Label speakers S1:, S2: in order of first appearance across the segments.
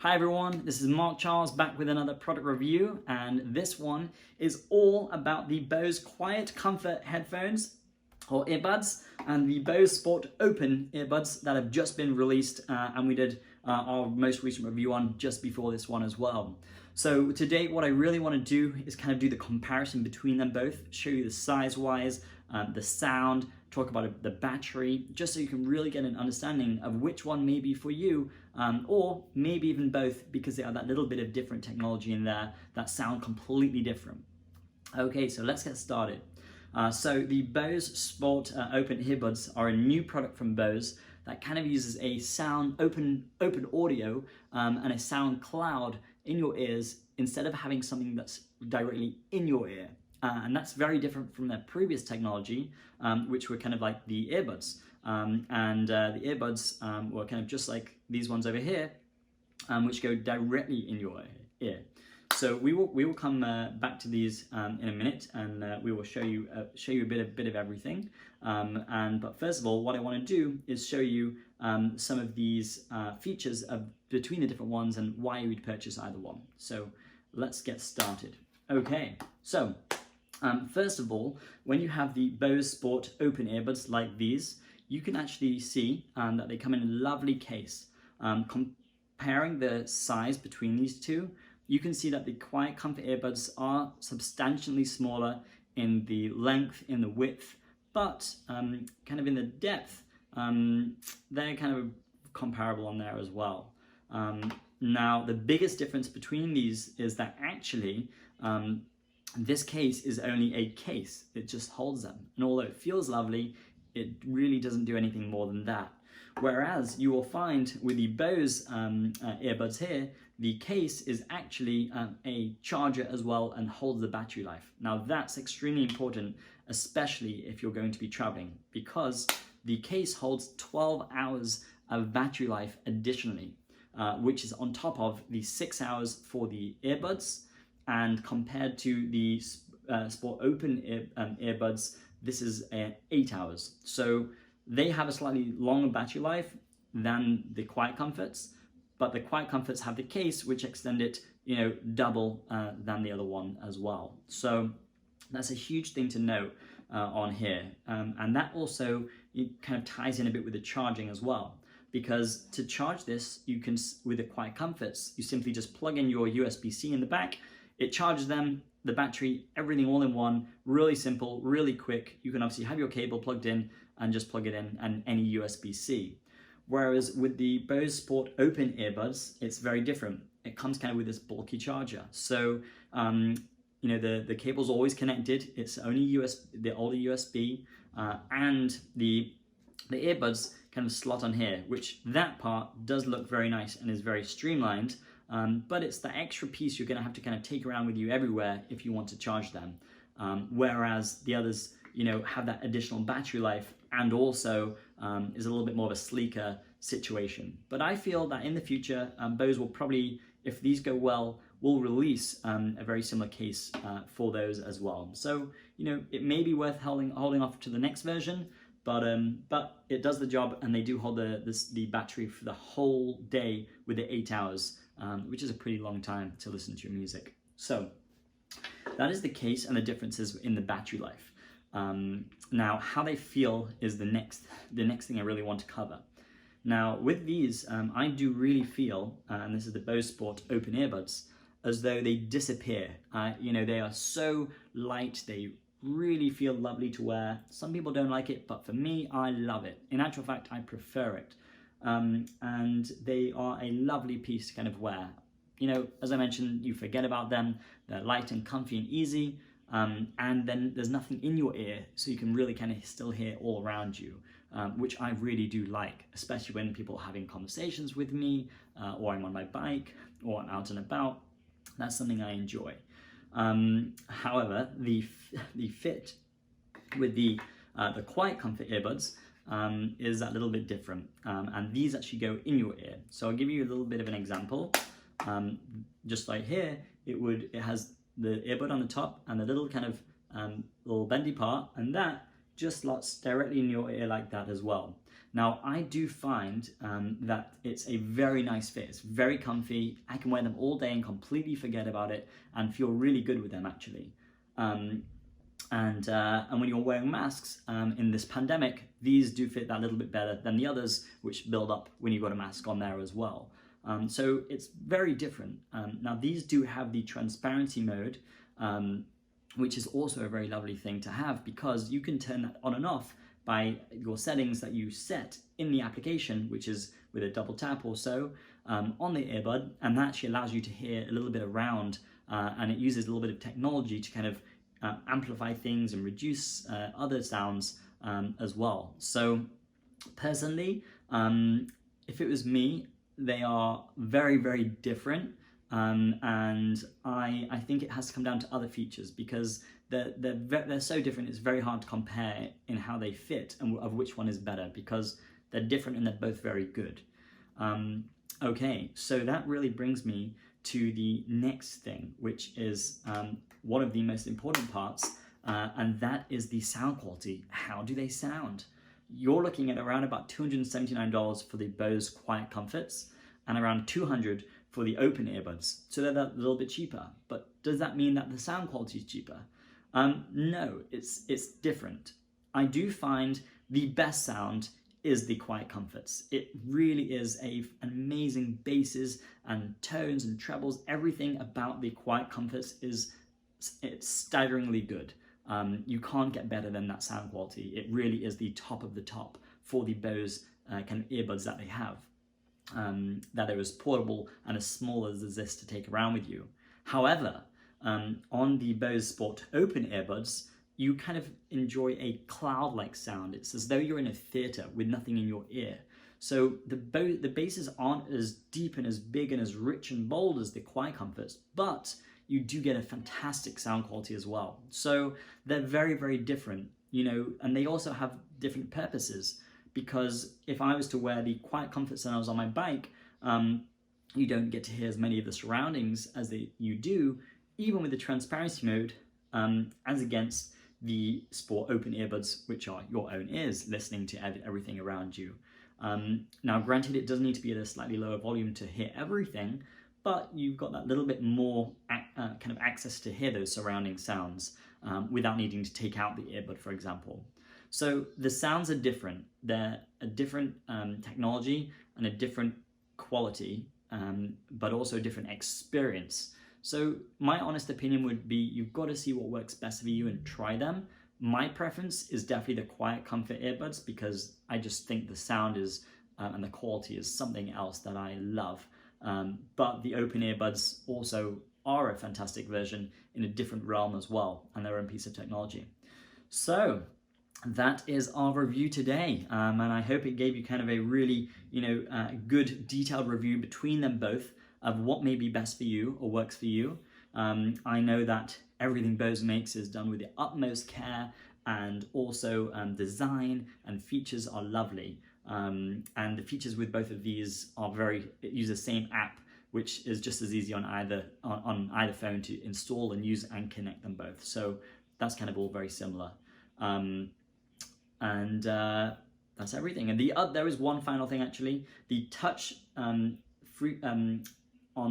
S1: Hi everyone, this is Mark Charles back with another product review, and this one is all about the Bose Quiet Comfort headphones or earbuds and the Bose Sport Open earbuds that have just been released, and we did our most recent review on just before this one as well. So today what I really want to do is kind of do the comparison between them both, show you the size-wise, the sound, talk about the battery, just so you can really get an understanding of which one may be for you, or maybe even both, because they have that little bit of different technology in there that sound completely different. Okay, so let's get started. So the Bose Sport Open Earbuds are a new product from Bose that kind of uses a sound open audio and a sound cloud in your ears instead of having something that's directly in your ear. And that's very different from their previous technology, which were kind of like the earbuds. The earbuds were kind of just like these ones over here, which go directly in your ear. So we will come back to these in a minute, and we will show you a bit of everything. But first of all, what I want to do is show you some of these features between the different ones and why you would purchase either one. So let's get started. Okay, so first of all, when you have the Bose Sport Open Earbuds like these, you can actually see that they come in a lovely case. Comparing the size between these two, you can see that the Quiet Comfort earbuds are substantially smaller in the length, in the width, but kind of in the depth, they're kind of comparable on there as well. Now, the biggest difference between these is that actually, this case is only a case. It just holds them. And although it feels lovely, it really doesn't do anything more than that. Whereas you will find with the Bose earbuds here, the case is actually a charger as well and holds the battery life. Now that's extremely important, especially if you're going to be traveling, because the case holds 12 hours of battery life additionally, which is on top of the 6 hours for the earbuds. And compared to the Sport Open earbuds, this is 8 hours. So they have a slightly longer battery life than the Quiet Comforts, but the Quiet Comforts have the case which extend it, double than the other one as well. So that's a huge thing to note on here, and that also it kind of ties in a bit with the charging as well. Because to charge this, you can with the Quiet Comforts, you simply just plug in your USB-C in the back. It charges them, the battery, everything all in one, really simple, really quick. You can obviously have your cable plugged in and just plug it in and any USB-C. Whereas with the Bose Sport Open earbuds, it's very different. It comes kind of with this bulky charger. So, the cable's always connected. It's only the older USB, and the earbuds kind of slot on here, which that part does look very nice and is very streamlined. But it's the extra piece you're going to have to kind of take around with you everywhere if you want to charge them. Whereas the others, have that additional battery life and also is a little bit more of a sleeker situation. But I feel that in the future, Bose will probably, if these go well, will release a very similar case for those as well. So, it may be worth holding off to the next version, but it does the job, and they do hold the battery for the whole day with the 8 hours. Which is a pretty long time to listen to your music. So that is the case and the differences in the battery life. Now, how they feel is the next thing I really want to cover. Now, with these, I do really feel, and this is the Bose Sport Open Earbuds, as though they disappear. They are so light, they really feel lovely to wear. Some people don't like it, but for me, I love it. In actual fact, I prefer it. And they are a lovely piece to kind of wear. As I mentioned, you forget about them, they're light and comfy and easy, and then there's nothing in your ear, so you can really kind of still hear all around you, which I really do like, especially when people are having conversations with me, or I'm on my bike, or I'm out and about. That's something I enjoy. However, the fit with the Quiet Comfort earbuds is a little bit different, and these actually go in your ear. So I'll give you a little bit of an example. Just like here, it has the earbud on the top and the little kind of little bendy part, and that just slots directly in your ear like that as well. Now, I do find that it's a very nice fit. It's very comfy. I can wear them all day and completely forget about it and feel really good with them, actually. And when you're wearing masks in this pandemic, these do fit that little bit better than the others, which build up when you've got a mask on there as well. So it's very different. Now, these do have the transparency mode, which is also a very lovely thing to have, because you can turn that on and off by your settings that you set in the application, which is with a double tap or so on the earbud, and that actually allows you to hear a little bit around, and it uses a little bit of technology to kind of amplify things and reduce other sounds as well. So personally, if it was me, they are very, very different, and I think it has to come down to other features, because they're so different. It's very hard to compare in how they fit and of which one is better, because they're different and they're both very good. Okay, so that really brings me to the next thing, which is one of the most important parts, and that is the sound quality. How do they sound? You're looking at around about $279 for the Bose Quiet Comforts and around $200 for the open earbuds. So they're a little bit cheaper. But does that mean that the sound quality is cheaper? No, it's different. I do find the best sound is the Quiet Comforts. It really is an amazing basses and tones and trebles. Everything about the Quiet Comforts it's staggeringly good. You can't get better than that sound quality. It really is the top of the top for the Bose kind of earbuds that they have. That they're as portable and as small as this to take around with you. However, on the Bose Sport Open Earbuds, you kind of enjoy a cloud-like sound. It's as though you're in a theater with nothing in your ear. So the basses aren't as deep and as big and as rich and bold as the Quiet Comforts, but you do get a fantastic sound quality as well. So they're very, very different, and they also have different purposes, because if I was to wear the Quiet Comforts and I was on my bike, you don't get to hear as many of the surroundings as you do, even with the transparency mode, as against the Sport Open Earbuds, which are your own ears listening to everything around you. Now, granted, it does need to be at a slightly lower volume to hear everything, but you've got that little bit more kind of access to hear those surrounding sounds without needing to take out the earbud, for example. So the sounds are different. They're a different technology and a different quality, but also a different experience. So my honest opinion would be you've got to see what works best for you and try them. My preference is definitely the Quiet Comfort earbuds, because I just think the sound is and the quality is something else that I love. But the open earbuds also are a fantastic version in a different realm as well, and their own piece of technology. So that is our review today, and I hope it gave you kind of a really good detailed review between them both of what may be best for you or works for you. I know that everything Bose makes is done with the utmost care, and also design and features are lovely. And the features with both of these are use the same app, which is just as easy on either phone to install and use and connect them both. So that's kind of all very similar. That's everything. And there is one final thing actually. The touch on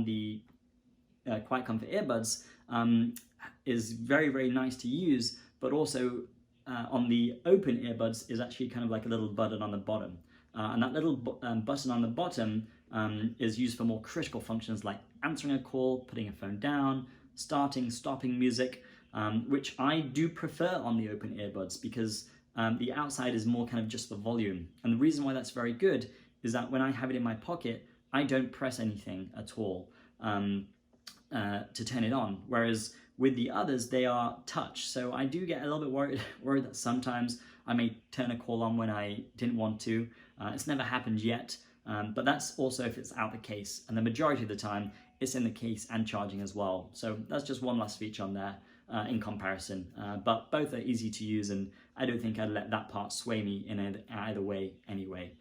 S1: the Quiet Comfort earbuds is very, very nice to use, but also on the open earbuds is actually kind of like a little button on the bottom. And that little button on the bottom is used for more critical functions like answering a call, putting a phone down, starting, stopping music, which I do prefer on the open earbuds, because the outside is more kind of just the volume. And the reason why that's very good is that when I have it in my pocket, I don't press anything at all to turn it on. Whereas with the others, they are touch. So I do get a little bit worried that sometimes I may turn a call on when I didn't want to. It's never happened yet, but that's also if it's out the case. And the majority of the time, it's in the case and charging as well. So that's just one last feature on there in comparison. But both are easy to use, and I don't think I'd let that part sway me in either way anyway.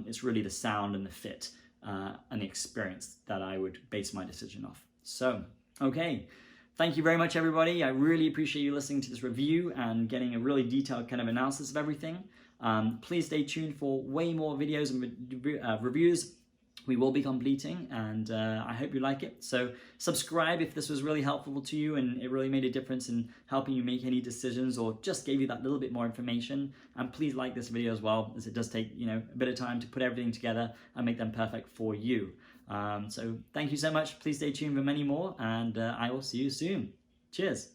S1: It's really the sound and the fit and the experience that I would base my decision off. So, okay. Thank you very much, everybody. I really appreciate you listening to this review and getting a really detailed kind of analysis of everything. Please stay tuned for way more videos and reviews we will be completing, and I hope you like it. So subscribe if this was really helpful to you and it really made a difference in helping you make any decisions or just gave you that little bit more information. And please like this video as well, as it does take a bit of time to put everything together and make them perfect for you. So thank you so much. Please stay tuned for many more, and I will see you soon. Cheers.